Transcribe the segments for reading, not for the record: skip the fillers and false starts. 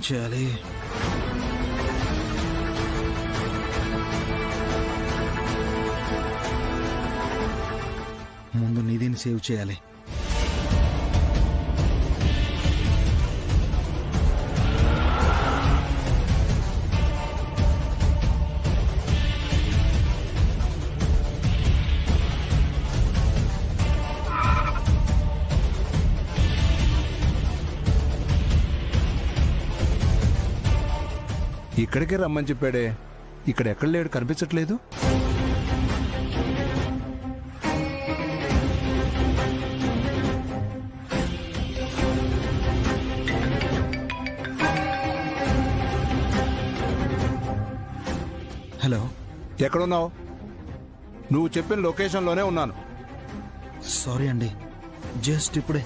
చేయాలి? ముందు నిధిని సేవ్ చేయాలి. ఇక్కడికే రమ్మని చెప్పాడే, ఇక్కడ ఎక్కడ లేడు, కనిపించట్లేదు. హలో, ఎక్కడున్నావు? నువ్వు చెప్పిన లొకేషన్లోనే ఉన్నాను. సారీ అండి, జస్ట్ ఇప్పుడే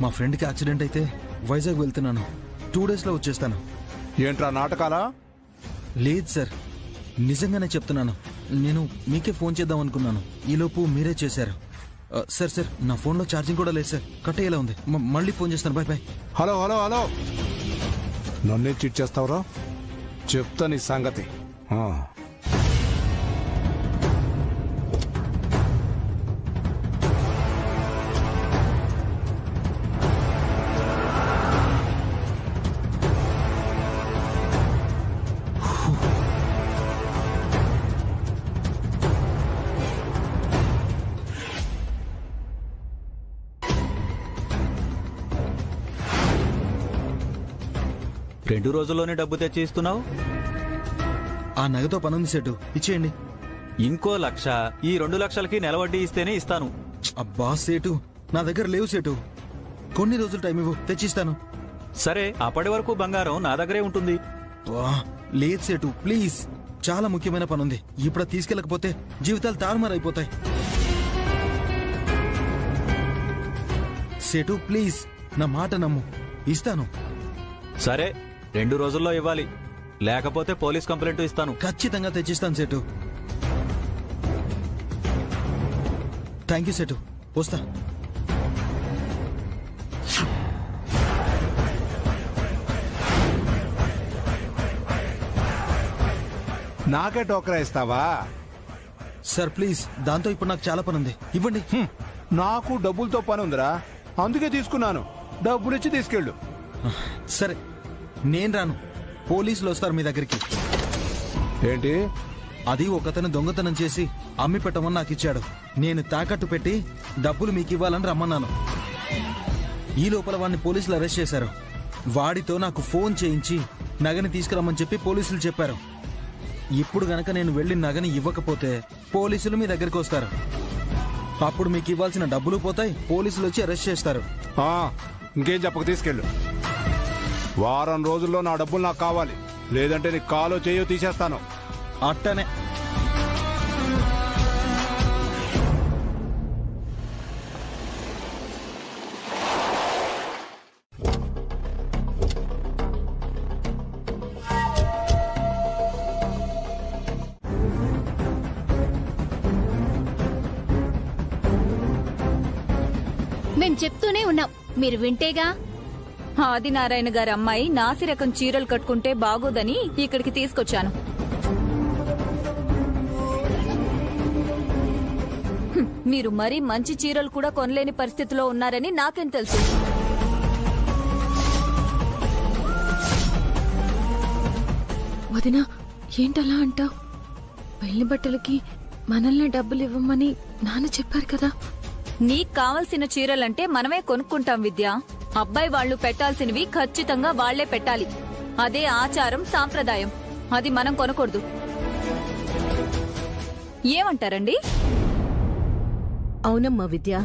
మా ఫ్రెండ్కి యాక్సిడెంట్ అయితే వైజాగ్ వెళ్తున్నాను. 2 డేస్లో వచ్చేస్తాను. ఏంట్రా నాటకాలా? లేదు సార్, నిజంగానే చెప్తున్నాను. నేను మీకే ఫోన్ చేద్దాం అనుకున్నాను, ఈలోపు మీరే చేశారు. సార్ సార్, నా ఫోన్లో ఛార్జింగ్ కూడా లేదు సార్, కట్ అయ్యేలా ఉంది. మళ్ళీ ఫోన్ చేస్తాను. Bye bye. Hello hello hello, నన్నే చీట్ చేస్తావురా? చెప్తా నీ సంగతి. 2 రోజుల్లోనే డబ్బు తెచ్చి ఇస్తున్నావు. ఆ నగతో పనుంది సెటు, ఇచ్చేయండి. ఇంకో 1,00,000, ఈ 2 లక్షలకి నెల వడ్డీ ఇస్తేనే ఇస్తాను. అబ్బా సేటు, నా దగ్గర లేవు సేటు. కొన్ని రోజులు టైం ఇవ్వు, తెచ్చిస్తాను. సరే, అప్పటి వరకు బంగారం నా దగ్గరే ఉంటుంది. లేదు సేటు, ప్లీజ్, చాలా ముఖ్యమైన పనుంది. ఇప్పుడు తీసుకెళ్ళకపోతే జీవితాలు తారుమారైపోతాయి. సేటు ప్లీజ్, నా మాట నమ్ము, ఇస్తాను. సరే, 2 రోజుల్లో ఇవ్వాలి, లేకపోతే పోలీస్ కంప్లైంట్ ఇస్తాను. ఖచ్చితంగా తెచ్చిస్తాను సేటు. థ్యాంక్ యూ సేటు, వస్తా. నాకే టోకరా ఇస్తావా? సార్ ప్లీజ్, దాంతో ఇప్పుడు నాకు చాలా పనుంది, ఇవ్వండి. నాకు డబ్బులతో పని ఉందిరా, అందుకే తీసుకున్నాను. డబ్బులిచ్చి తీసుకెళ్ళు. సరే, నేను రాను, పోలీసులు వస్తారు మీ దగ్గరికి. ఏంటి? అది ఒకతను దొంగతనం చేసి అమ్మి పెట్టమని నాకు ఇచ్చాడు. నేను తాకట్టు పెట్టి డబ్బులు మీకు ఇవ్వాలని రమ్మన్నాను. ఈ లోపల వాడిని పోలీసులు అరెస్ట్ చేశారు. వాడితో నాకు ఫోన్ చేయించి నగని తీసుకురమ్మని చెప్పి పోలీసులు చెప్పారు. ఇప్పుడు గనక నేను వెళ్లి నగని ఇవ్వకపోతే పోలీసులు మీ దగ్గరికి వస్తారు. అప్పుడు మీకు ఇవ్వాల్సిన డబ్బులు పోతాయి, పోలీసులు వచ్చి అరెస్ట్ చేస్తారు. ఇంకేం చెప్పక తీసుకెళ్ళు. వారం రోజుల్లో నా డబ్బులు నాకు కావాలి, లేదంటే నీ కాలో చేయో తీసేస్తాను. అట్టనే. మేం చెప్తూనే ఉన్నాం, మీరు వింటేగా. ఆదినారాయణ గారి అమ్మాయి నాసిరకం చీరలు కట్టుకుంటే బాగోదని ఇక్కడికి తీసుకొచ్చాను. మీరు మరీ మంచి చీరలు కూడా కొనలేని పరిస్థితిలో ఉన్నారని నాకేం తెలుసు. వదినా, ఏంటలా అంటావ్? పెళ్లి బట్టలకి మనల్ని డబ్బులు ఇవ్వమని నాన్న చెప్పారు కదా. నీకు కావలసిన చీరలంటే మనమే కొనుక్కుంటాం విద్య. అబ్బాయి వాళ్లు పెట్టాల్సినవి ఖచ్చితంగా వాళ్లే పెట్టాలి. అదే ఆచారం, సాంప్రదాయం. అది మనం కొనకూడదు. ఏమంటారండి? అవునమ్మా విద్య.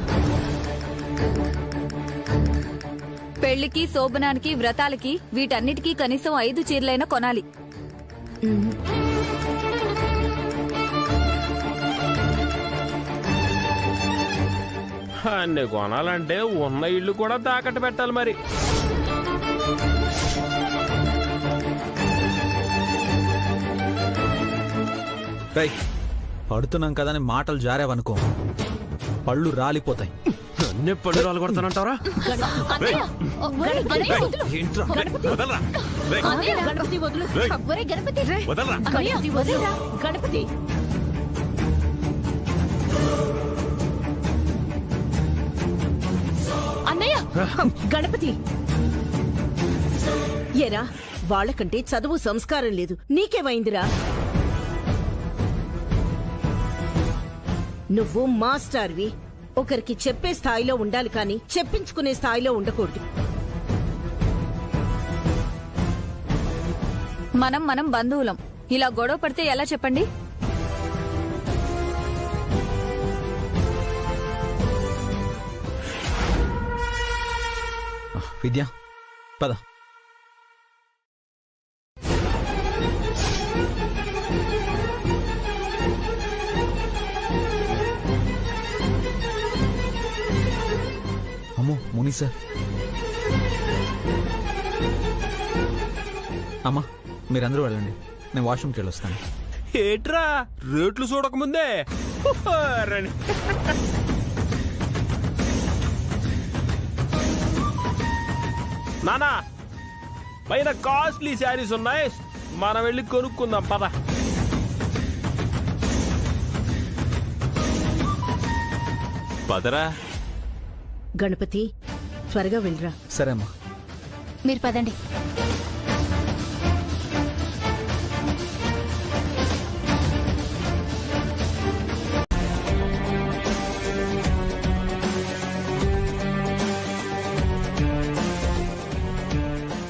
పెళ్లికి, శోభనానికి, వ్రతాలకి వీటన్నిటికీ కనీసం 5 చీరలైనా కొనాలి. అన్ని కొనాలంటే ఉన్న ఇల్లు కూడా తాకట్టు పెట్టాలి మరి. పడుతున్నాం కదని మాటలు జారేవనుకో, పళ్ళు రాలిపోతాయి. అన్ని పళ్ళు కొడతానంటారా? అన్నయ్య, ఒరేయ్, గణపతి వదులు. ఏంట్రా? వదలరా. రేయ్, అన్నయ్య, గణపతి వదులు. ఒరేయ్, గణపతి. వదలరా. గణపతి వదులురా. గణపతి. అన్నయ్య గణపతి ఏరా వాళ్ళకంటే చదువు సంస్కారం లేదు నీకేమైందిరా నువ్వు మాస్టర్వి ఒకరికి చెప్పే స్థాయిలో ఉండాలి కానీ చెప్పించుకునే స్థాయిలో ఉండకూడదు మనం బంధువులం. ఇలా గొడవ పడితే ఎలా చెప్పండి? విద్య పద. అమ్మో ముని సార్. అమ్మా మీరందరూ వెళ్ళండి, నేను వాష్రూమ్కి వెళ్ళొస్తాను. ఏట్రా రేట్లు చూడకముందే రండి. నానా పైన కాస్ట్లీ శారీస్ ఉన్నాయి, మనం వెళ్ళి కొనుక్కుందాం పద. పదరా. గణపతి త్వరగా వెళ్ళరా సరే అమ్మా. మీరు పదండి.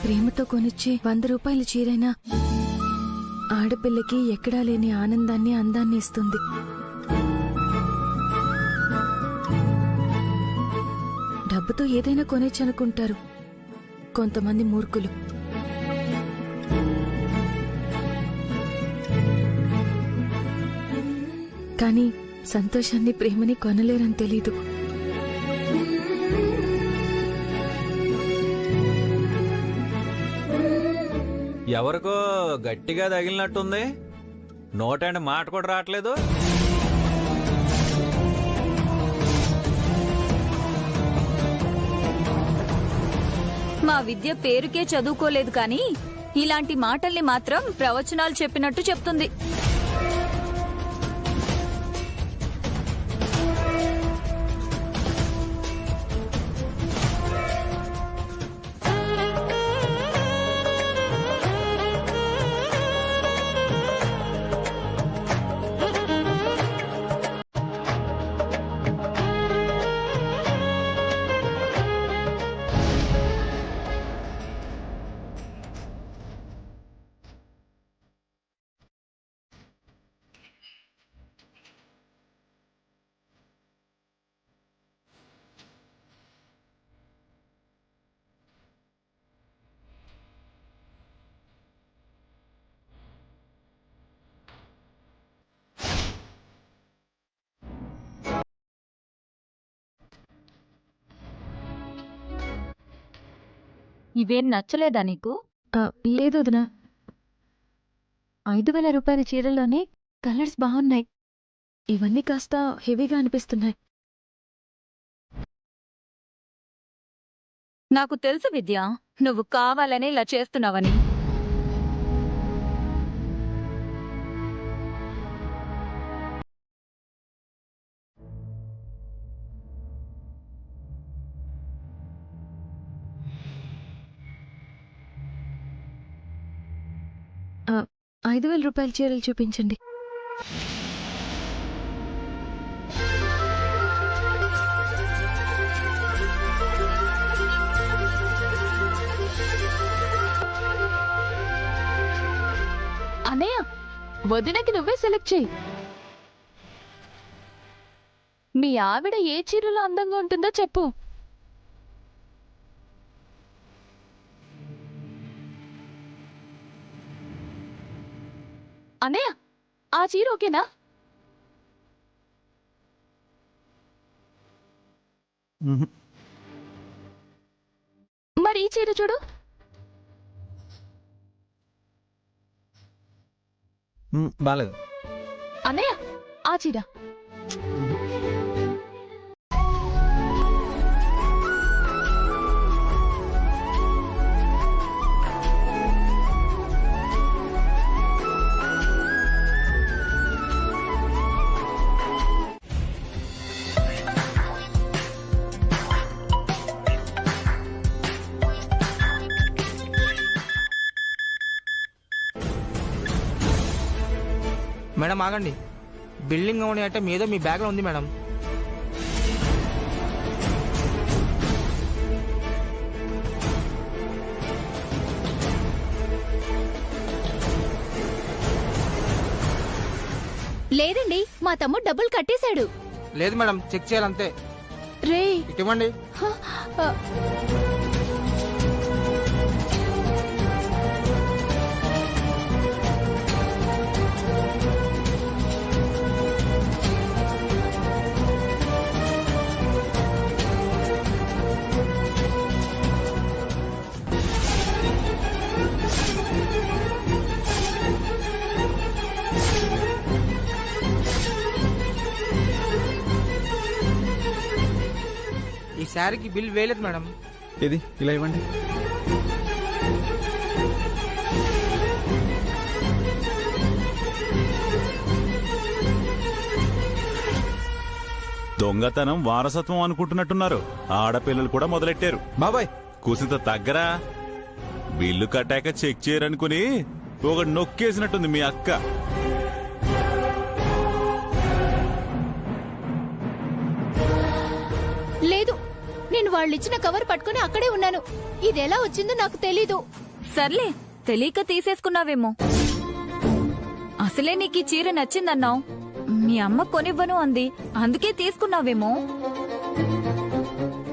ప్రేమతో కొనిచ్చే 100 రూపాయల చీరైనా ఆడపిల్లకి ఎక్కడా లేని ఆనందాన్ని అందాన్ని ఇస్తుంది. డబ్బుతో ఏదైనా కొనేచ్చనుకుంటారు కొంతమంది మూర్ఖులు. కానీ సంతోషాన్ని ప్రేమని కొనలేరని తెలీదు. ఎవరికో గట్టిగా తగిలినట్టుంది, నోటండి మాట కూడా రావట్లేదు. మా విద్య పేరుకే చదువుకోలేదు కానీ ఇలాంటి మాటల్ని మాత్రం ప్రవచనాలు చెప్పినట్టు చెప్తుంది. ఇవేం నచ్చలేదా నీకు? లేదు వదినా, 5,000 రూపాయల చీరలోనే కలర్స్ బాగున్నాయి. ఇవన్నీ కాస్త హెవీగా అనిపిస్తున్నాయి. నాకు తెలుసు విద్య, నువ్వు కావాలనే ఇలా చేస్తున్నావని. ఆ, 5,000 రూపాయల చీరలు చూపించండి. అన్నయ్య, వదినకి నువ్వే సెలెక్ట్ చేయి. మీ ఆవిడ ఏ చీరలో అందంగా ఉంటుందో చెప్పు. అన్నయ్య, ఆ చీర ఓకేనా? మరి ఈ చీర చూడు. బాలేదు. అన్నయ్య, ఆ చీర. మేడం ఆగండి. బిల్డింగ్ ఓనర్ అంటే మీదో మీ బ్యాగ్లో ఉంది మేడం. లేదండి, మా తమ్ముడు డబ్బులు కట్టేశాడు. లేదు మేడం, చెక్ చేయాలంతే. రే ఇవ్వండి. ఈ శారీకి బిల్ వేయలేదు మేడం. ఇది ఇలా ఇవ్వండి. దొంగతనం వారసత్వం అనుకుంటున్నట్టున్నారు. ఆడపిల్లలు కూడా మొదలెట్టారు. బాబాయ్ కూసింత తగ్గరా. బిల్లు కట్టాక చెక్ చేయరనుకుని ఒక నొక్కేసినట్టుంది మీ అక్క. లేదు, నేను వాళ్ళిచ్చిన కవర్ పట్టుకుని అక్కడే ఉన్నాను. ఇదెలా వచ్చిందో నాకు తెలీదు. సర్లే, తెలియక తీసేసుకున్నావేమో. అసలే నీకు ఈ చీర నచ్చిందన్నావు. మీ అమ్మ కొనివ్వను అంది, అందుకే తీసుకున్నావేమో.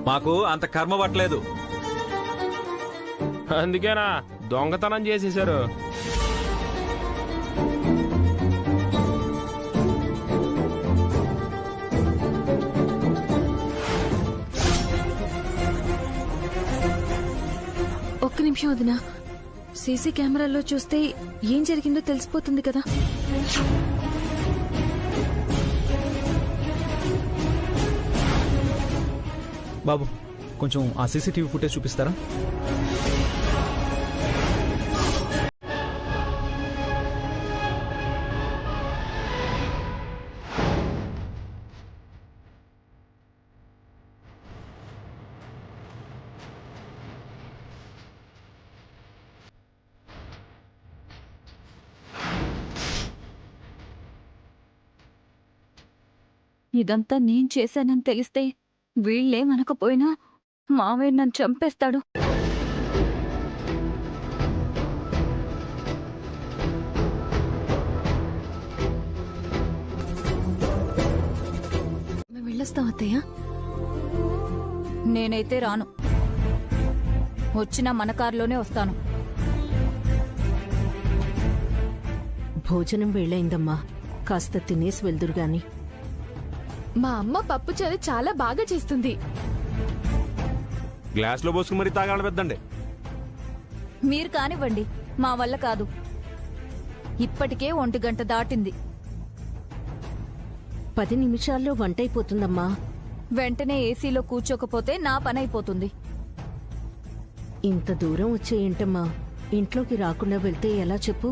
మాకు అంత కర్మ పట్టలేదు. అందుకేనా దొంగతనం చేసేశారు. ఒక్క నిమిషం వదినా, సీసీ కెమెరాలో చూస్తే ఏం జరిగిందో తెలిసిపోతుంది కదా. బాబు, కొంచెం ఆ సీసీటీవీ ఫుటేజ్ చూపిస్తారా? ఇదంతా నేను చేశానని తెలిస్తే వీళ్ళేమనకపోయినా మావయ్య నన్ను చంపేస్తాడు. మేము వెళ్ళొస్తాం అత్తయ్య. నేనైతే రాను. వచ్చినా మన కారులోనే వస్తాను. భోజనం వేళైందమ్మా, కాస్త తినేసి వెళ్దురు గాని. మా అమ్మ పప్పు చారు చాలా బాగా చేస్తుంది. గ్లాస్ లో పోసుకుని మరీ తాగాలి పెద్దండి. మీరు కానివ్వండి, మా వల్ల కాదు. ఇప్పటికే 1 గంట దాటింది. 10 నిమిషాల్లో వంటైపోతుందమ్మా. వెంటనే ఏసీలో కూర్చోకపోతే నా పనైపోతుంది. ఇంత దూరం వచ్చేయంటమ్మా, ఇంట్లోకి రాకుండా వెళ్తే ఎలా చెప్పు?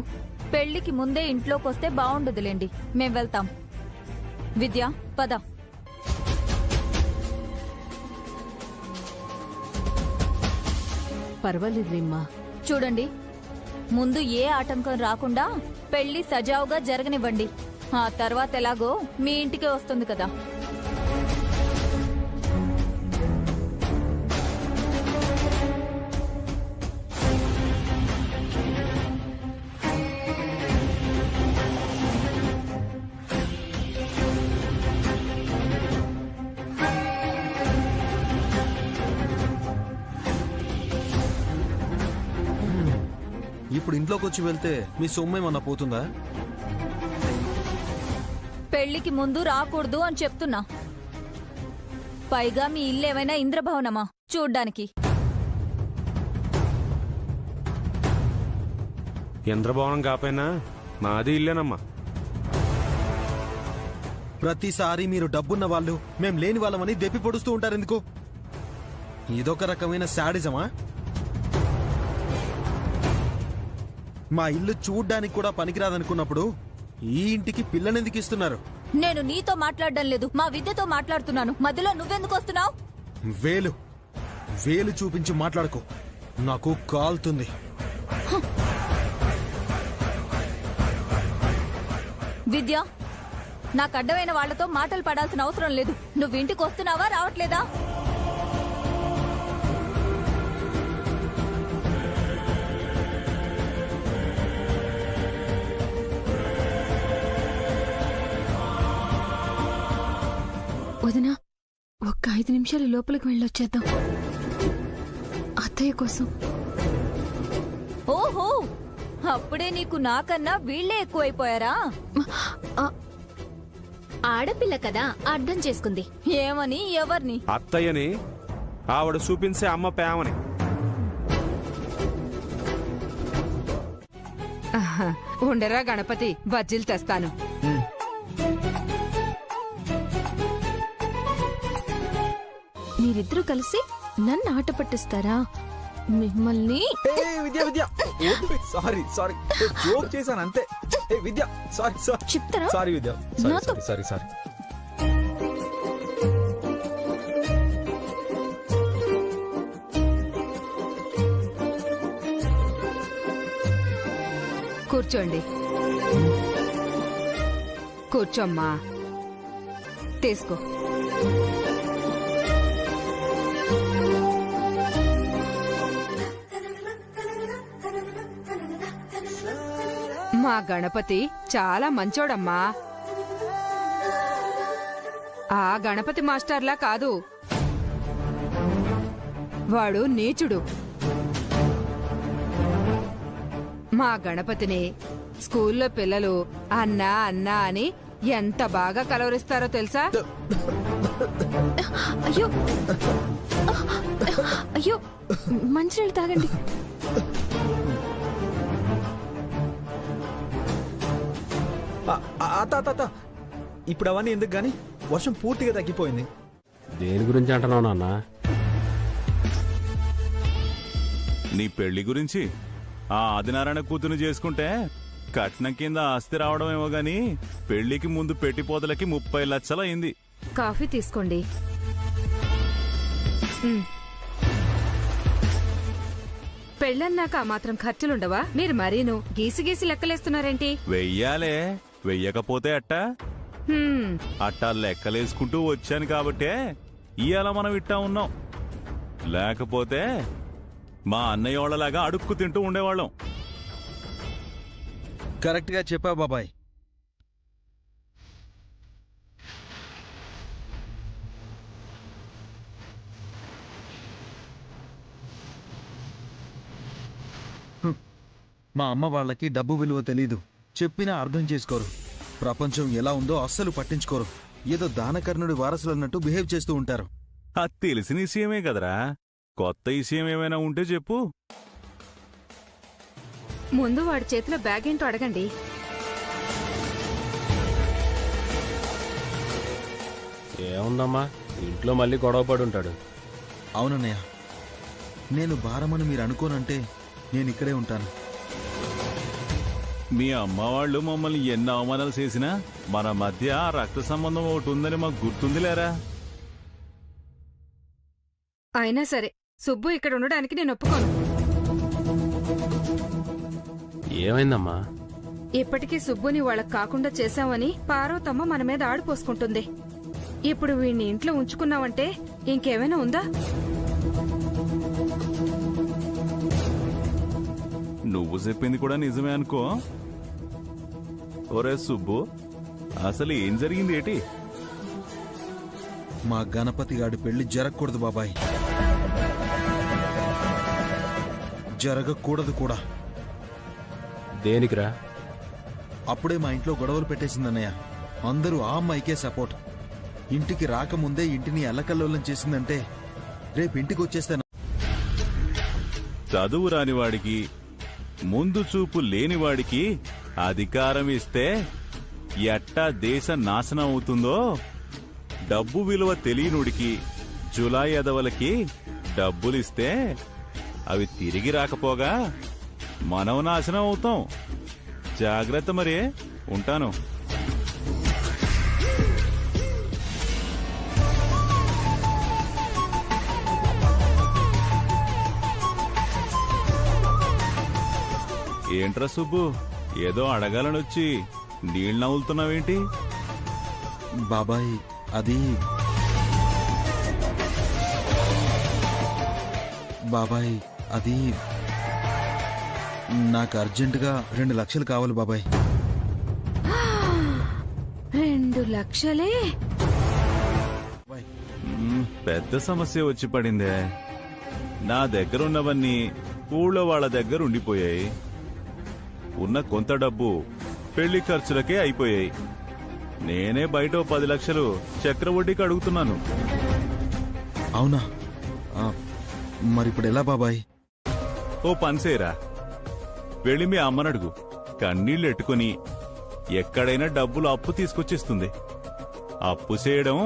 పెళ్లికి ముందే ఇంట్లోకొస్తే బావుండదులేండి. మేం వెళ్తాం. విద్య, పద. పర్వాలేదులేమ్మా. చూడండి, ముందు ఏ ఆటంకం రాకుండా పెళ్లి సజావుగా జరగనివ్వండి. ఆ తర్వాత ఎలాగో మీ ఇంటికే వస్తుంది కదా. ఇప్పుడు ఇంట్లోకి వచ్చి వెళ్తే మీ సొమ్మేమన్నా పోతుందా? పెళ్లికి ముందు రాకూడదు అని చెప్తున్నా. పైగా మీ ఇల్లేమైనా ఇంద్రభవనమా చూడ్డానికి? యంత్రభవనం కాపోయినా మాది ఇల్లేనమ్మా. ప్రతిసారి మీరు డబ్బున్న వాళ్ళు మేం లేని వాళ్ళమని దెప్పి పొడుస్తూ ఉంటారు ఎందుకు? ఇదొక రకమైన శాడిజమా? మా ఇల్లు చూడ్డానికి కూడా పనికిరాదనుకున్నప్పుడు ఈ ఇంటికి పిల్లనెందుకు ఇస్తున్నారు? నేను నీతో మాట్లాడడం లేదు, మా విద్యతో మాట్లాడుతున్నాను. మధ్యలో నువ్వెందుకు వస్తున్నావు? వేలు వేలు చూపించి మాట్లాడుకో, నాకు కాల్తుంది. విద్య, నాకు అడ్డమైన వాళ్లతో మాటలు పడాల్సిన అవసరం లేదు. నువ్వు ఇంటికి వస్తున్నావా రావట్లేదా? వదినా, ఒక్క 5 నిమిషాలు లోపలికి వెళ్ళొచ్చేద్దాం అత్తయ్య కోసం. ఓహో, అప్పుడే నీకు నాకన్నా వీళ్లే ఎక్కువైపోయారా? ఆడపిల్ల కదా అర్థం చేసుకుంది. ఏమని? ఎవరిని? అత్తయ్యని ఆవిడ చూపించే అమ్మ ప్రేమని. ఉండరా గణపతి, బజ్జీలు తెస్తాను. మీరిద్దరూ కలిసి నన్ను ఆట పట్టిస్తారా? మిమ్మల్ని విద్య విద్య సారీ సారీ జోక్ చేశాను అంతే. విద్య సారీ సారీ చెప్తారా? సారీ విద్య నాతో సారీ సారీ. కూర్చోండి. కూర్చోమ్మా, తీసుకో. మా గణపతి చాలా మంచోడమ్మా. ఆ గణపతి మాస్టర్లా కాదు, వాడు నీచుడు. మా గణపతిని స్కూల్లో పిల్లలు అన్నా అన్నా అని ఎంత బాగా కలవరిస్తారో తెలుసా? అయ్యో అయ్యో, మంచినీళ్ళు తాగండి. ఇప్పుడు అవన్నీ ఎందుకు గాని, వర్షం పూర్తిగా తగ్గిపోయింది. దేని గురించి అంటున్నావు నాన్న? నీ పెళ్లి గురించి. ఆ ఆదినారాయణ కూతురు చేసుకుంటే కట్నం కింద ఆస్తి రావడమేమో గాని పెళ్లికి ముందు పెట్టిపోతలకి 30 లక్షలు అయింది. కాఫీ తీసుకోండి. పెళ్ళన్నాక ఆ మాత్రం ఖర్చులుండవా? మీరు మరీను గీసి గీసి లెక్కలేస్తున్నారేంటి? వెయ్యాలే, వెయ్యకపోతే అట్టా? అట్టా లెక్కలేసుకుంటూ వచ్చాను కాబట్టే ఇవాళ మనం ఇట్టా ఉన్నాం. లేకపోతే మా అన్నయ్య వాళ్ళలాగా అడుక్కు తింటూ ఉండేవాళ్ళం. కరెక్ట్ గా చెప్పా బాబాయ్. మా అమ్మ వాళ్ళకి డబ్బు విలువ తెలీదు. చెప్పినా అర్థం చేసుకోరు. ప్రపంచం ఎలా ఉందో అస్సలు పట్టించుకోరు. ఏదో దానకర్ణుడి వారసులు అన్నట్టు బిహేవ్ చేస్తూ ఉంటారు. అది తెలిసిన విషయమే కదరా. కొత్త విషయం ఏమైనా ఉంటే చెప్పు. ముందు వాడి చేతిలో బ్యాగ్ ఏంటో అడగండి. ఏముందమ్మా, ఇంట్లో మళ్ళీ గొడవ పడి ఉంటాడు. అవునన్నయ్య, నేను భారమని మీరు అనుకోనంటే నేను ఇక్కడే ఉంటాను. మీ అమ్మ వాళ్ళు మమ్మల్ని ఎన్ని అవమానాలు చేసినా మన మధ్య రక్త సంబంధం ఒకటి ఉందని మాకు గుర్తుందిలేరా. అయినా సరే సుబ్బు ఇక్కడ ఉండడానికి నేను ఒప్పుకోను. ఏమైందమ్మా? ఇప్పటికీ సుబ్బుని వాళ్ళకి కాకుండా చేశామని పార్వతమ్మ మన మీద ఆడిపోసుకుంటుంది. ఇప్పుడు వీణ్ణి ఇంట్లో ఉంచుకున్నావంటే ఇంకేమైనా ఉందా? నువ్వు చెప్పింది కూడా నిజమే అనుకో. ఒరే సుబ్బు, అసలు ఏం జరిగింది ఏటి? మా గణపతి గాడి పెళ్లి జరగకూడదు బాబాయ్. జరగకూడదు కూడా. దేనికిరా? అప్పుడే మా ఇంట్లో గొడవలు పెట్టేసిందన్నయ్య. అందరూ ఆ అమ్మాయికే సపోర్ట్. ఇంటికి రాకముందే ఇంటిని అల్లకల్లోలం చేసిందంటే రేపు ఇంటికి వచ్చేస్తాను. చదువు రానివాడికి, ముందు చూపు లేనివాడికి అధికారం ఇస్తే ఎట్టా దేశం నాశనం అవుతుందో, డబ్బు విలువ తెలియనుడికి, జులాయి ఎదవలకి డబ్బులిస్తే అవి తిరిగి రాకపోగా మనం నాశనం అవుతాం. జాగ్రత్త మరే, ఉంటాను. ఏంట్రా సుబ్బు, ఏదో అడగాలనొచ్చి నీళ్ళు నవ్వులుతున్నావేంటి? బాబాయ్ అది బాబాయ్ అది నాకు అర్జెంటుగా 2 లక్షలు కావాలి బాబాయ్. 2 లక్షలే? పెద్ద సమస్య వచ్చి పడిందే. నా దగ్గర ఉన్నవన్నీ ఊళ్ళో వాళ్ళ దగ్గర ఉండిపోయాయి. ఉన్న కొంత డబ్బు పెళ్లి ఖర్చులకే అయిపోయాయి. నేనే బయట 10 లక్షలు చక్రవడ్డీకి అడుగుతున్నాను. అవునా? మరిప్పుడు ఎలా బాబాయ్? ఓ పనిసేరా, వెళ్ళి మీ అమ్మనడుగు. కన్నీళ్ళెట్టుకుని ఎక్కడైనా డబ్బులు అప్పు తీసుకొచ్చిస్తుంది. అప్పు చేయడం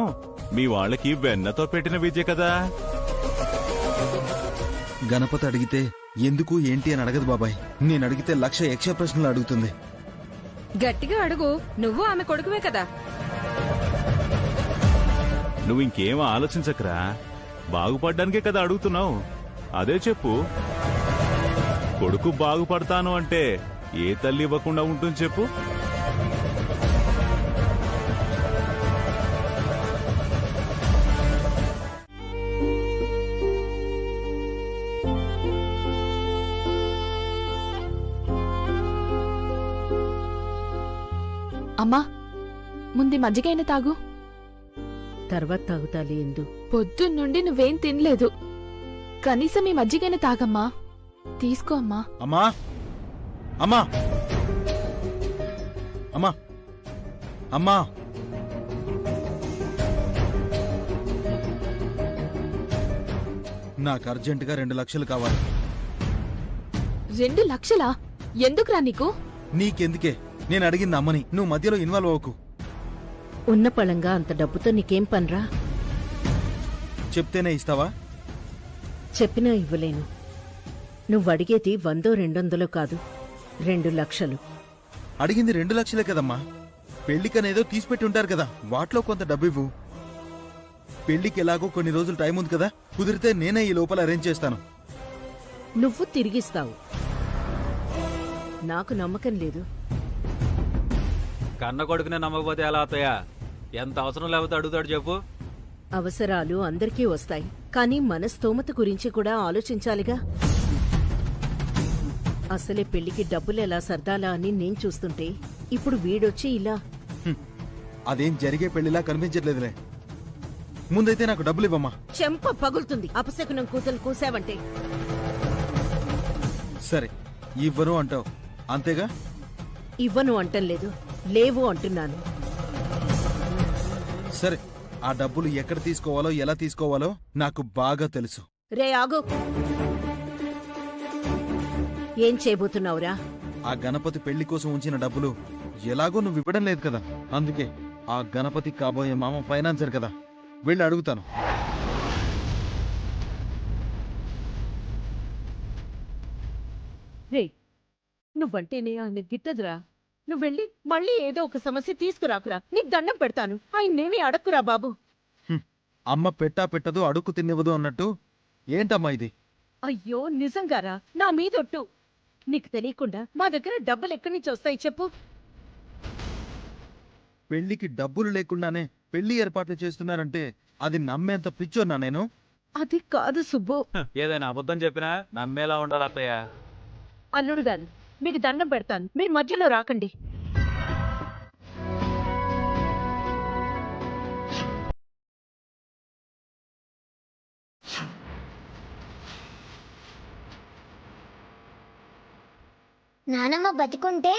మీ వాళ్ళకి వెన్నతో పెట్టిన విద్య కదా. గణపతి అడిగితే ఎందుకు ఏంటి అని అడగదు బాబాయ్. నేను అడిగితే 1,00,000 యక్ష ప్రశ్నలు అడుగుతుంది. గట్టిగా అడుగు, నువ్వు ఆమె కొడుకువే కదా. నువ్వు ఇంకేం ఆలోచించకరా, బాగుపడ్డానికే కదా అడుగుతున్నావు. అదే చెప్పు. కొడుకు బాగుపడతాను అంటే ఏ తల్లి ఇవ్వకుండా ఉంటుంది చెప్పు? అమ్మా, ముందు మజ్జిగైనా తాగు. తర్వాత తాగుతాలి ఎందు. పొద్దున్నుండి నువ్వేం తినలేదు. కనీసం ఈ మజ్జిగైనా తాగమ్మా. తీసుకో అమ్మా. అమ్మా అమ్మా అమ్మా అమ్మా నాకు అర్జెంటుగా 2 లక్షలు కావాలి. 2 లక్షలా? ఎందుకురా నీకు? నీకెందుకే, నేను అడిగింది అమ్మని. నువ్వు మధ్యలో ఇన్వాల్వ్ అవ్వకు. ఉన్న పళంగా అంత డబ్బుతో నీకేం పనిరా? చెప్తేనే ఇస్తావా? చెప్పినా ఇవ్వలేను. నువ్వు అడిగేది 100-200 కాదు, 2 లక్షలు. అడిగింది 2 లక్షలే కదమ్మా. పెళ్లికనేదో తీసిపెట్టి ఉంటారు కదా, వాటిలో కొంత డబ్బు ఇవ్వు. పెళ్లికి ఎలాగో కొన్ని రోజులు టైం ఉంది కదా, కుదిరితే నేనే ఈ లోపల అరేంజ్ చేస్తాను. నువ్వు తిరిగిస్తావు. నాకు నమ్మకం లేదు. కన్న కొడుకునే నమ్మకపోతే ఎలా అవుతాయా? ఎంత అవసరం లేకపోతే అడుగుతాడు చెప్పు. అవసరాలు అందరికీ వస్తాయి, కానీ మన స్తోమత గురించి కూడా ఆలోచించాలిగా. అసలే పెళ్లికి డబ్బులు ఎలా సర్దాలా అని నేను చూస్తుంటే ఇప్పుడు వీడొచ్చి ఇలా. అదేం జరిగే పెళ్లిలా కనిపించట్లేదులే. ముందైతే నాకు డబ్బులు ఇవ్వమ్మా. చెంప పగులుతుంది అపశకునం కూతురు కూసావంటే. సరే, ఇవ్వను అంటావు అంతేగా? ఇవ్వను అంటం లేదు, లేవు అంటున్నాను. సరే, ఆ డబ్బులు ఎక్కడ తీసుకోవాలో ఎలా తీసుకోవాలో నాకు బాగా తెలుసు. రే ఆగు, ఏం చేయబోతున్నావురా? ఆ గణపతి పెళ్లి కోసం ఉంచిన డబ్బులు ఎలాగో నువ్వు ఇవ్వడం లేదు కదా, అందుకే ఆ గణపతి కాబోయే మామ ఫైనాన్సర్ కదా, వెళ్ళి అడుగుతాను. రే, నువ్వంటేనే ఆయన గిట్టదురా. నువ్వు వెళ్ళి మళ్ళీ ఏదో ఒక సమస్య తీసుకురాకురా. నీకు దండం పెడతాను. ఆయన్నేమీ అడక్కురా బాబు. అమ్మ పెట్టదు అడుక్కు తినివ్వదు అన్నట్టు ఏంటమ్మా ఇది? అయ్యో నిజంగారా, నా మీదొట్టు. నీకు తెలియకుండా మా దగ్గర డబ్బులు ఎక్కడి నుంచి వస్తాయి చెప్పు? పెళ్లికి డబ్బులు లేకుండానే పెళ్లి ఏర్పాట్లు చేస్తున్నారంటే అది నమ్మేంత పిచ్చోన్నా నేను? అది కాదు సుబ్బు. ఏదైనా అబద్ధం చెప్పినా నమ్మేలా ఉండాలి అత్తయ్య. అల్లుడు గారు, మీకు దండం పెడతాను, మీరు మధ్యలో రాకండి. నానమ్మ బతికుంటే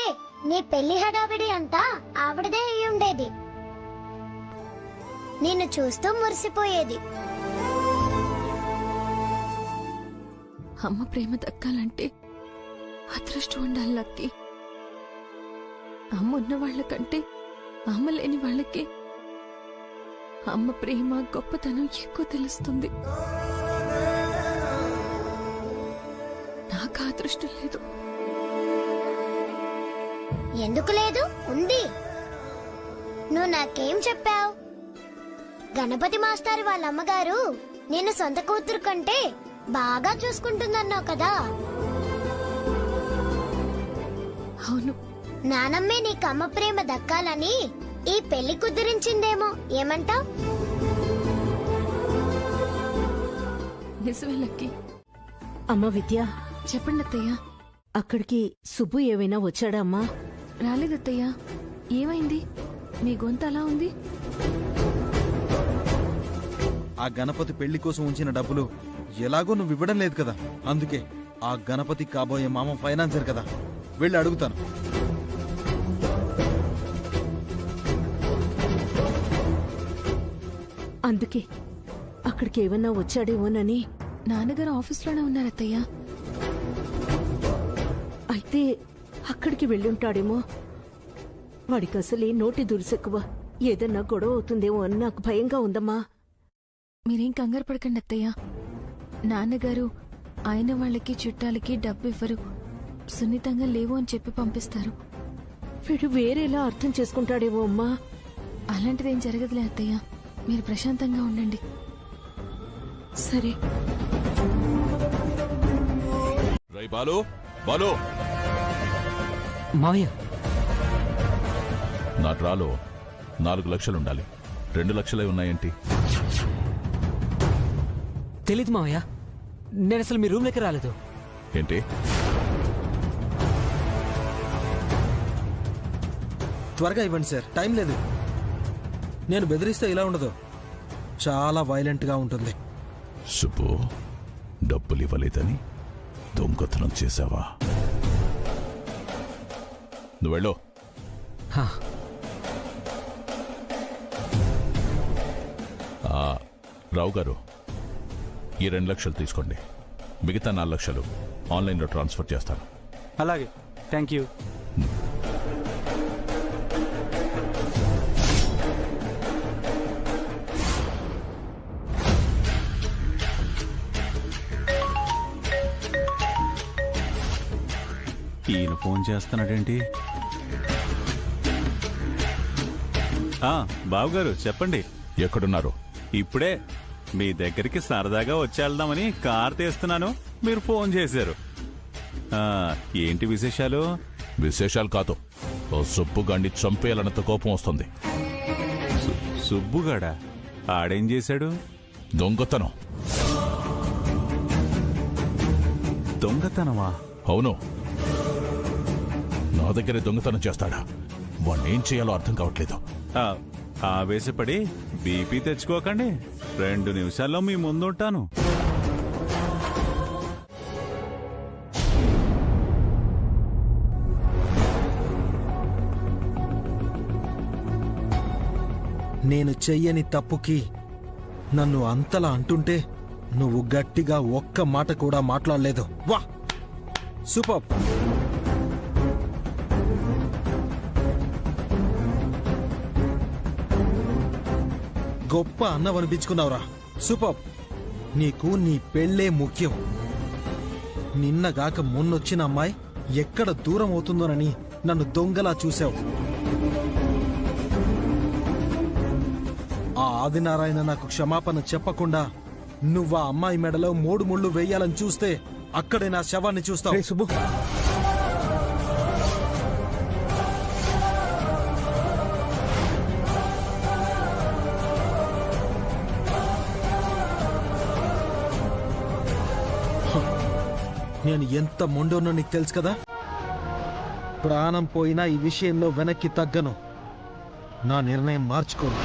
నీ పెళ్లి హడావిడి అంతా ఆవిడదే అయి ఉండేది. నిన్ను చూస్తూ మురిసిపోయేది. అమ్మ ప్రేమ దక్కాలంటే అదృష్టం ఉండాలి లక్కి. అమ్మ ఉన్న వాళ్ళకంటే అమ్మ లేని వాళ్ళకి అమ్మ ప్రేమ గొప్పతనం ఎక్కువ తెలుస్తుంది. నాకు అదృష్టం లేదు. ఎందుకు లేదు? ఉంది. నువ్వు నాకేం చెప్పావు? గణపతి మాస్టర్ వాళ్ళ అమ్మగారు నేను సొంత కూతురు కంటే బాగా చూసుకుంటుందన్నావు కదా. అవును, నానమ్మే నీకు అమ్మ ప్రేమ దక్కాలని ఈ పెళ్లి కుదిరించిందేమో, ఏమంటావ్? నిజమే లక్కీ. అమ్మ విద్య, చెప్పండి అత్తయ్య. అక్కడికి సుబ్బు ఏమైనా వచ్చాడా అమ్మా? రాలేదత్తయ్య. ఏమైంది? మీ గొంతు అలా ఉంది. ఆ గణపతి పెళ్లి కోసం ఉంచిన డబ్బులు ఎలాగో నువ్వు ఇవ్వడం లేదు కదా, అందుకే ఆ గణపతి కాబోయే మామ ఫైనాన్సర్ కదా, వెళ్ళి అడుగుతాను. అందుకే అక్కడికి ఏమన్నా వచ్చాడేమోనని. నాన్నగారు ఆఫీస్లోనే ఉన్నారత్తయ్య. అయితే అక్కడికి వెళ్ళుంటాడేమో. వాడికి అసలే నోటి దురుసెక్కువ. ఏదన్నా గొడవ అవుతుందేమో అని నాకు భయంగా ఉందమ్మా. మీరేం కంగారు పడకండి అత్తయ్య. నాన్నగారు ఆయన వాళ్ళకి చుట్టాలకి డబ్బు ఇవ్వరు, సున్నితంగా లేవు అని చెప్పి పంపిస్తారు. వీడు వేరేలా అర్థం చేసుకుంటాడేమో అమ్మా. అలాంటిదేం జరగదులే అత్తయ్య, మీరు ప్రశాంతంగా ఉండండి. సరే. రై బాలు, బాలు, మావయ్య, నా డ్రాలో 4 లక్షలుండాలి. 2 లక్షలే ఉన్నాయేంటి? తెలీదు మావయ్య, నేను అసలు మీ రూమ్లోకి రాలేదు. ఏంటి? త్వరగా ఇవ్వండి సార్, టైం లేదు. నేను బెదిరిస్తే ఇలా ఉండదు, చాలా వైలెంట్ గా ఉంటుంది. సుబ్బు, డబ్బులు ఇవ్వలేదని దొంగతనం చేశావా? నువ్వెళ్ళో. హా. రావు గారు, ఈ 2 లక్షలు తీసుకోండి. మిగతా 4 లక్షలు ఆన్లైన్లో ట్రాన్స్ఫర్ చేస్తాను. అలాగే, థ్యాంక్ యూ. ఈయన ఫోన్ చేస్తున్నాడేంటి? బావగారు చెప్పండి. ఎక్కడున్నారు? ఇప్పుడే మీ దగ్గరికి సరదాగా వచ్చేద్దామని కార్ తీస్తున్నాను, మీరు ఫోన్ చేశారు. ఏంటి విశేషాలు? విశేషాలు కాదు, ఓ సుబ్బుగాడిని చంపేయాలన్నంత కోపం వస్తుంది. సుబ్బుగాడా? ఆడేం చేశాడు? దొంగతనం. దొంగతనమా? అవును, నా దగ్గరే దొంగతనం చేస్తాడా? వాణ్ణేం చేయాలో అర్థం కావట్లేదు. ఆవేశపడి బీపీ తెచ్చుకోకండి, 2 నిమిషాల్లో మీ ముందుంటాను. నేను చెయ్యని తప్పుకి నన్ను అంతలా అంటుంటే నువ్వు గట్టిగా ఒక్క మాట కూడా మాట్లాడలేదు. వా, సూపర్. గొప్ప అన్నవనిపించుకున్నావురా, సూపర్. నీకు నీ పెళ్ళే ముఖ్యం. నిన్నగాక మొన్నొచ్చిన అమ్మాయి ఎక్కడ దూరం అవుతుందోనని నన్ను దొంగలా చూశావు. ఆ ఆదినారాయణ నాకు క్షమాపణ చెప్పకుండా నువ్వు ఆ అమ్మాయి మెడలో 3 ముళ్ళు వేయాలని చూస్తే అక్కడే నా శవాన్ని చూస్తావు. సుబ్బు, నేను ఎంత మొండోనో నీకు తెలుసు కదా. ప్రాణం పోయినా ఈ విషయంలో వెనక్కి తగ్గను. నా నిర్ణయం మార్చుకోను.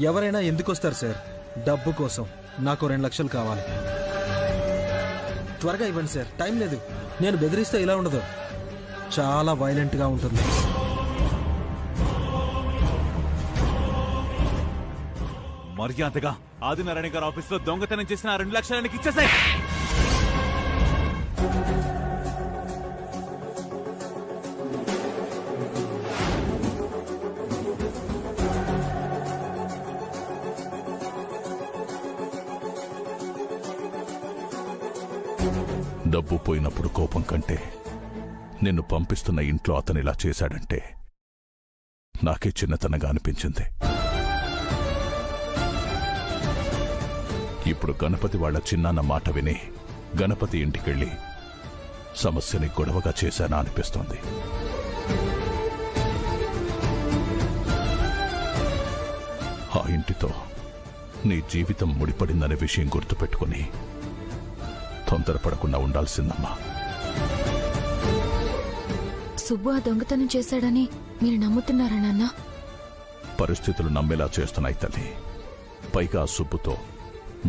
ఎవరైనా ఎందుకొస్తారు సార్? డబ్బు కోసం. నాకు 2 లక్షలు కావాలి. త్వరగా ఇవ్వండి సార్, టైం లేదు. నేను బెదిరిస్తే ఇలా ఉండదు. చాలా వైలెంట్ గా ఉంటుంది. మర్యాదగా ఆదినారాయణ గారి ఆఫీసులో దొంగతనం చేసిన 2 లక్షలకి ఇచ్చేసాయి. డబ్బు పోయినప్పుడు కోపం కంటే నిన్ను పంపిస్తున్న ఇంట్లో అతను ఇలా చేశాడంటే నాకే చిన్నతనంగా అనిపించింది. ఇప్పుడు గణపతి వాళ్ల చిన్నాన్న మాట విని గణపతి ఇంటికెళ్ళి సమస్యని గొడవగా చేశానా అనిపిస్తోంది. ఆ ఇంటితో నీ జీవితం ముడిపడిందనే విషయం గుర్తుపెట్టుకుని తొందరపడకుండా ఉండాల్సిందమ్మా. సుబ్బు ఆ దొంగతనం చేశాడని మీరు నమ్ముతున్నారా నాన్న? పరిస్థితులు నమ్మేలా చేస్తున్నాయి తల్లి. పైగా ఆ సుబ్బుతో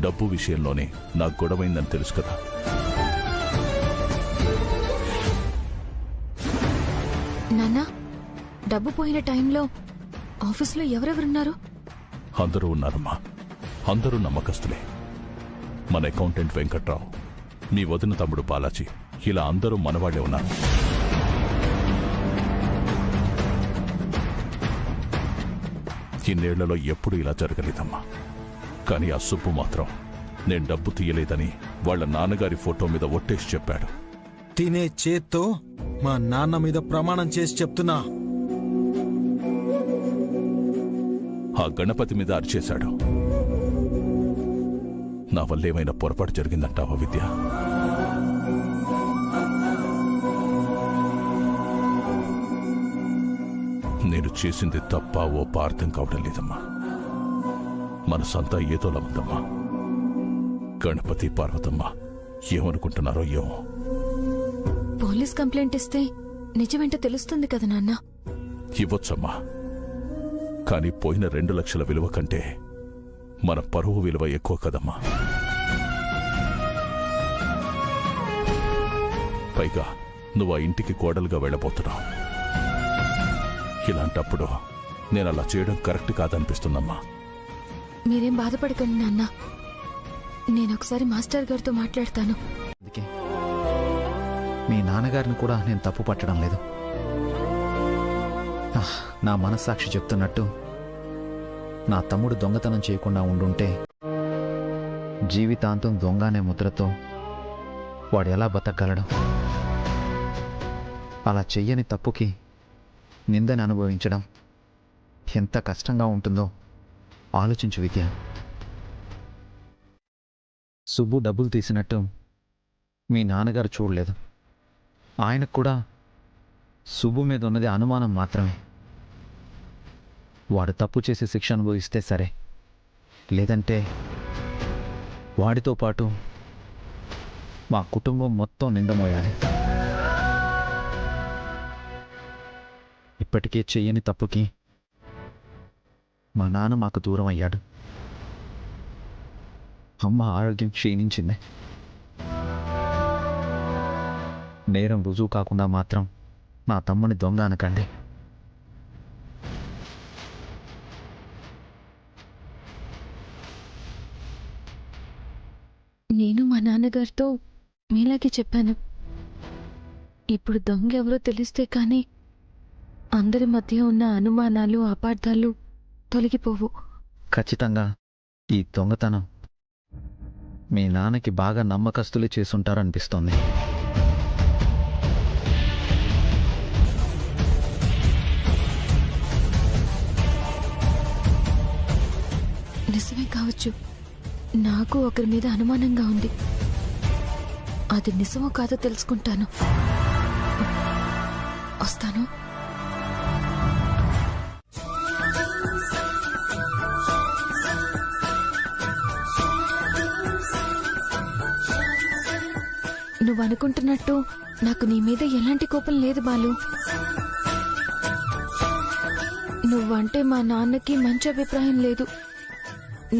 డబ్బు విషయంలోనే నాకు గొడవైందని తెలుసు కదా. నాన్న, డబ్బు పోయిన టైంలో ఆఫీసులో ఎవరెవరున్నారు? అందరూ ఉన్నారమ్మా. అందరూ నమ్మకస్తులే. మన అకౌంటెంట్ వెంకట్రావు, మీ వదిన తమ్ముడు బాలాజీ, ఇలా అందరూ మనవాళ్లే ఉన్నారు. ఇన్నేళ్లలో ఎప్పుడూ ఇలా జరగలేదమ్మా. కానీ ఆ సుబ్బు మాత్రం నేను డబ్బు తీయలేదని వాళ్ళ నాన్నగారి ఫోటో మీద ఒట్టేసి చెప్పాడు. తినే చేత్తో మా నాన్న మీద ప్రమాణం చేసి చెప్తున్నా. ఆ గణపతి మీద అరిచేశాడు. నా వల్ల ఏమైనా పొరపాటు జరిగిందంటావా విద్య? నేను చేసింది తప్ప ఓ అర్థం కావడం లేదమ్మా. మనసంతా ఏదోలా ఉందమ్మా. గణపతి పార్వతమ్మ ఏమనుకుంటున్నారో ఏమో. పోలీస్ కంప్లైంట్ ఇస్తే నిజమేంటో తెలుస్తుంది కదా నాన్న. ఇవ్వొచ్చమ్మా. కానీ పోయిన 2 లక్షల విలువ కంటే మన పరువు విలువ ఎక్కువ కదమ్మా. పైగా నువ్వు ఆ ఇంటికి కోడలుగా వెళ్ళబోతున్నావు. ఇలాంటప్పుడు నేను అలా చేయడం కరెక్ట్ కాదనిపిస్తుందమ్మా. మీరేం బాధపడకండి నాన్న. నేనొకసారి మాస్టర్ గారితో మాట్లాడతాను. మీ నాన్నగారిని కూడా నేను తప్పు పట్టడం లేదు. నా మనస్సాక్షి చెప్తున్నట్టు నా తమ్ముడు దొంగతనం చేయకుండా ఉండుంటే జీవితాంతం దొంగ అనే ముద్రతో వాడు ఎలా బతకగలడు? అలా చెయ్యని తప్పుకి నిందని అనుభవించడం ఎంత కష్టంగా ఉంటుందో ఆలోచించు విద్య. సుబ్బు డబ్బులు తీసినట్టు మీ నాన్నగారు చూడలేదు. ఆయనకు కూడా సుబ్బు మీద ఉన్నది అనుమానం మాత్రమే. వాడు తప్పు చేసి శిక్ష అనుభవిస్తే సరే, లేదంటే వాడితో పాటు మా కుటుంబం మొత్తం నిందమోయాలి. ఇప్పటికే చెయ్యని తప్పుకి మా నాన్న మాకు దూరం అయ్యాడు. అమ్మ ఆరోగ్యం క్షీణించింది. నేరం రుజువు కాకుండా మాత్రం నా తమ్ముని దొంగ అనకండి. నేను మా నాన్నగారితో మీలాగే చెప్పాను. ఇప్పుడు దొంగ ఎవరో తెలిస్తే కానీ అందరి మధ్య ఉన్న అనుమానాలు, అపార్థాలు తొలగిపోవు. ఖచ్చితంగా ఈ దొంగతనం మీ నాన్నకి బాగా నమ్మకస్తులు చేసుంటారనిపిస్తోంది. నిజమే కావచ్చు. నాకు ఒకరి మీద అనుమానంగా ఉంది. అది నిజమో కాదో తెలుసుకుంటాను. వస్తాను. నువ్వు అనుకుంటున్నట్టు నాకు నీ మీద ఎలాంటి కోపం లేదు బాలు. నువ్వంటే మా నాన్నకి మంచి అభిప్రాయం లేదు.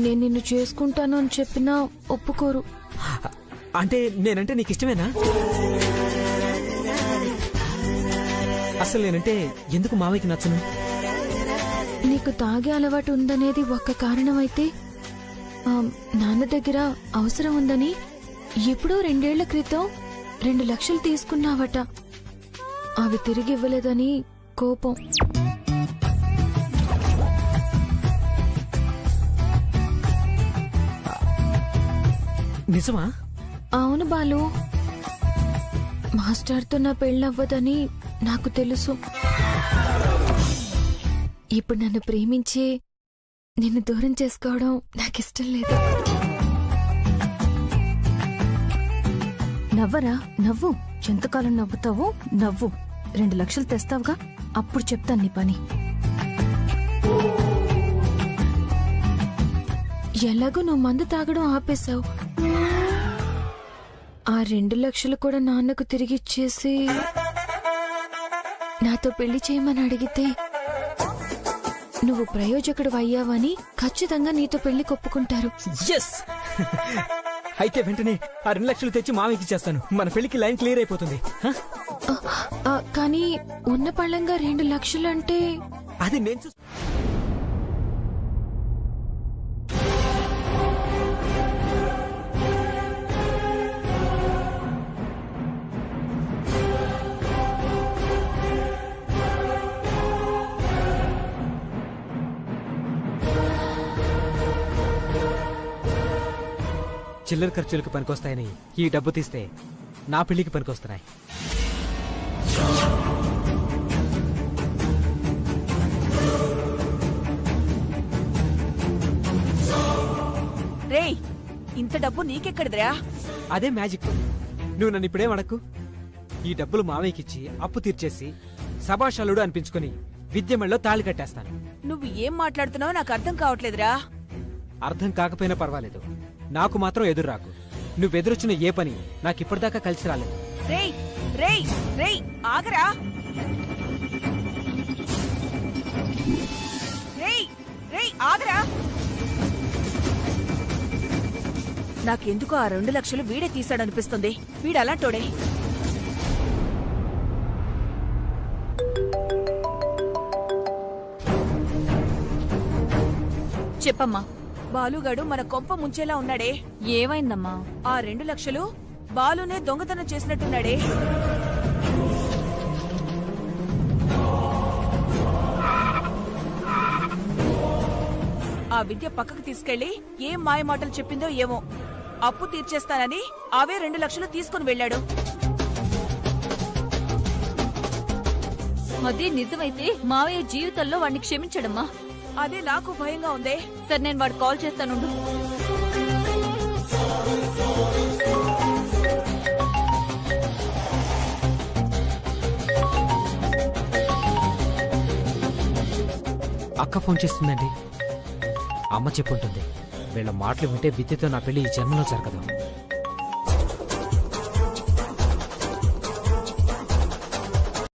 నేను నిన్ను చేసుకుంటాను అని చెప్పినా ఒప్పుకోరు. అంటే నేనంటే నీకు ఇష్టమేనా? అసలు నేనంటే ఎందుకు మావయ్యకి నచ్చను? నీకు తాగే అలవాటు ఉందనేది ఒక్క కారణమైతే నాన్న దగ్గర అవసరం ఉందని ఎప్పుడో 2 ఏళ్ల క్రితం 2 లక్షలు తీసుకున్నావట. అవి తిరిగి ఇవ్వలేదని కోపం. నిజమా? అవును బాలు, మాస్టర్తో నా పెళ్ళవ్వదని నాకు తెలుసు. ఇప్పుడు నన్ను ప్రేమించే నిన్ను దూరం చేసుకోవడం నాకిష్టం లేదు. నవ్వరా, నవ్వు. ఎంతకాలం నవ్వుతావో నవ్వు. 2 లక్షలు తెస్తావుగా, అప్పుడు చెప్తాను నీ పని. ఎలాగో నువ్వు మందు తాగడం ఆపేశావు. ఆ 2 లక్షలు కూడా నాన్నకు తిరిగిచ్చేసి నాతో పెళ్లి చేయమని అడిగితే నువ్వు ప్రయోజకుడు అయ్యావని ఖచ్చితంగా నీతో పెళ్లి కొప్పుకుంటారు. అయితే వెంటనే ఆ 2 లక్షలు తెచ్చి మామయ్యకి ఇచ్చేస్తాను. మన పెళ్లికి లైన్ క్లియర్ అయిపోతుంది. కానీ ఉన్న పళ్ళంగా 2 లక్షలు అంటే అది నేను చిల్లర ఖర్చులకు పనికొస్తాయని ఈ డబ్బు తీస్తే నా పెళ్లికి పనికొస్తున్నాయి. రేయ్, ఇంత డబ్బు నీకెక్కడిదిరా? అదే మ్యాజిక్. నువ్వు నన్ను ఇప్పుడేం అడక్కు. ఈ డబ్బులు మావయ్యకిచ్చి అప్పు తీర్చేసి సభాషాలుడు అనిపించుకుని విద్యమల్లో తాళి కట్టేస్తాను. నువ్వు ఏం మాట్లాడుతున్నావో నాకు అర్థం కావట్లేదురా. అర్థం కాకపోయినా పర్వాలేదు, నాకు మాత్రం ఎదురు రాకు. నువ్వెదురొచ్చిన ఏ పని నాకిప్పటిదాకా కలిసి రాలేదు. రేయ్ రేయ్ రేయ్ ఆగరా. రేయ్ రేయ్ ఆగరా. నాకెందుకో ఆ 2 లక్షలు వీడే తీశాడనిపిస్తుంది. వీడు అలాంటోడే. చెప్పమ్మా. బాలుగాడు మన కొంప ముంచేలా ఉన్నాడే. ఏమైందమ్మా? ఆ 2 లక్షలు బాలునే దొంగతనం చేసినట్టున్నాడే. ఆ విద్య పక్కకు తీసుకెళ్లి ఏం మాయమాటలు చెప్పిందో ఏమో. అప్పు తీర్చేస్తానని అవే 2 లక్షలు తీసుకుని వెళ్ళాడు. అదే నిజమైతే మావయ్య జీవితంలో వాడిని క్షమించడమ్మా. అదే నాకు భయంగా ఉందే. సరే, నేను వాడు కాల్ చేస్తానుండు. అక్క ఫోన్ చేస్తుందండి. అమ్మ చెప్పుంటుంది, వీళ్ళ మాటలు వింటే విద్యతో నా పెళ్లి ఈ జన్మలో జరగదు.